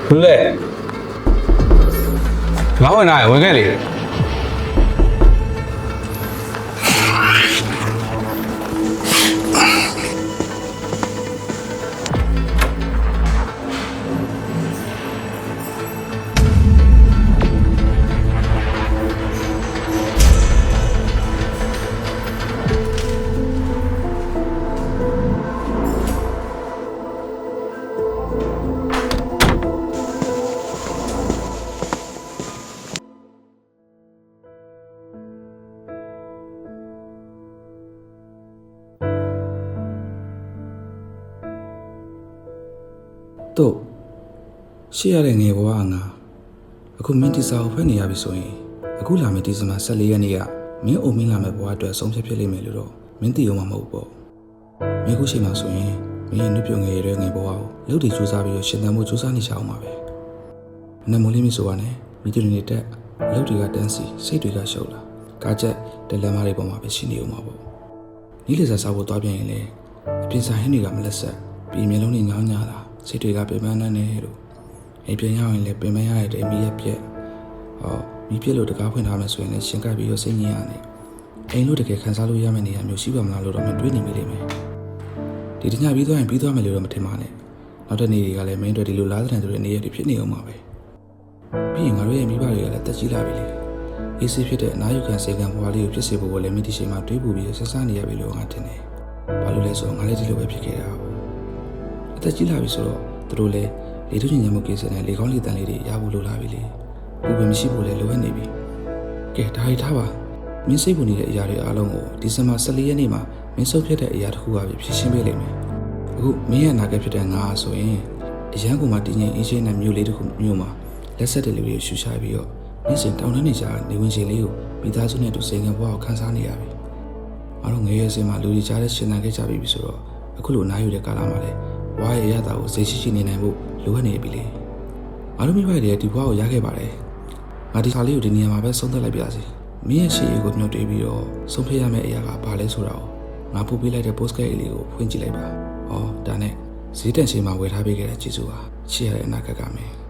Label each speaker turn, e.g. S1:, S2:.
S1: လူလေငါဝင်လာဝင်ခဲ့လေ
S2: တို့ရှေ့ရတဲ့ငယ်ဘဝငါအခုမင်းဒီစာကိုဖတ်နေရပြီဆိုရင်အခုလာမယ့်ဒီဇင်ဘာ14ရက်နေ့ကမင်းအိုမင်းလာမယ့်ဘဝအတွက်ဆုံးဖြတ်ဖြစ်လိမ့်မယ်လို့တော့မင်းသိအောင်မှာမဟုတ်ပေါ့မင်းခုရှိမှဆိုရင်မင်းရဲ့နှုတ်ပြုံငယ်ရဲ့ငယ်ဘဝကိုလှုပ်တည်စူးစမ်းပြီးတော့ရှင်သန်မှုစူးစမ်းနေချအောင်ပါပဲနမိုးလေးမဆိုရနဲ့မိသူတွေနဲ့တက်လှုပ်တွေကတန်းစီစိတ်တွေကရှုပ်လာကားချက်တယ်လမ်းမတွေပေါ်မှာပဲရှိနေအောင်ပါပေါ့နီးလေစာစားဖို့တွားပြန်ရင်လေအပြင်ဆိုင်ဟင်းတွေကမလက်ဆက်ပြီးမျိုးလုံးတွေညောင်းညလာစိတ်တွေကပင်ပန်းနေလို့အိမ်ပြန်ရောက်ရင်လည်းပင်ပန်းရတဲ့မိရပြက်မိပြက်လို့တကားဖွင့်ထားမယ်ဆိုရင်လည်းရှင်ကပ်ပြီးတော့စိတ်ညစ်ရတယ်အိမ်လို့တကယ်ခံစားလို့ရမယ့်နေရာမျိုးရှိပါမလားလို့တော့မတွေးနေမိလိမ့်မယ်ဒီတညပြီးသွားရင်ပြီးသွားမယ်လို့တော့မထင်ပါနဲ့နောက်တဲ့နေ့တွေကလည်းမင်းတို့ဒီလိုလားတဲ့တဲ့နေရာတွေဖြစ်နေအောင်ပါပဲပြီးရင်ငါတို့ရဲ့မိဘတွေကလည်းတက်ကြီးလာပြီလေအေးဆေးဖြစ်တဲ့အနာယူခံစေကံဘဝလေးကိုဖြစ်စေဖို့လည်းမိတိရှိမှတွေးပူပြီးဆက်စားနေရပြီလို့ငါထင်တယ်ဘာလို့လဲဆိုတော့ငါလည်းဒီလိုပဲဖြစ်ခဲ့တာအသက်ကြီးလာပြီဆိုတော့သူတို့လည်းလေထုညဉ့်မှုကိစ္စနဲ့လေကောင်းလေတန်လေးတွေရဖို့လိုလာပြီလေကိုယ်ပဲမရှိဖို့လည်းလိုအပ်နေပြီကဲဒါရီထားပါမင်းစိတ်ဝင်နေတဲ့အရာတွေအားလုံးကိုဒီဇင်ဘာ14ရက်နေ့မှာမင်းဆုတ်ဖြတ်တဲ့အရာတစ်ခုပါပဲဖြည့်ရှင်းပေးလိမ့်မယ်အခုမင်းရဲ့အနာဂတ်ဖြစ်တဲ့ငါဆိုရင်အရန်ကိုမှတည်ငြိမ်အေးချမ်းတဲ့မြို့လေးတစ်ခုမြို့မှာလက်ဆက်တဲ့လူတွေရှူရှာပြီးတော့နေ့စဉ်တောင်းတနေကြနေဝင်ချိန်လေးကိုမိသားစုနဲ့တူစိန်ငံဘဝကိုခန်းစားနေရပြီအားလုံးငယ်ရွယ်စဉ်မှာလူတွေကြားတဲ့ရှင်သန်ခဲ့ကြပြီဆိုတော့အခုလိုနားယူတဲ့ကာလမှာလည်းဝါရဲ့ရတာကိုစိတ်ရှိရှိနေနိုင်ဖို့လိုအပ်နေပြီလေအားလုံးမိဘတွေဒီဘွားကိုရခဲ့ပါတယ်ငါဒီခါလေးကိုဒီနေရာမှာပဲဆုံးသက်လိုက်ပါစေမင်းရဲ့ရှေ့ကိုမြှုပ်တွေးပြီးတော့ဆုံးဖြတ်ရမယ့်အရာကဘာလဲဆိုတာကိုငါပို့ပေးလိုက်တဲ့ postcard လေးကိုဖွင့်ကြည့်လိုက်ပါဒါနဲ့ဈေးတန်ချိန်မှာဝယ်ထားပေးခဲ့တဲ့ကျေးဇူးပါချစ်ရတဲ့အနာဂတ်ကမင်း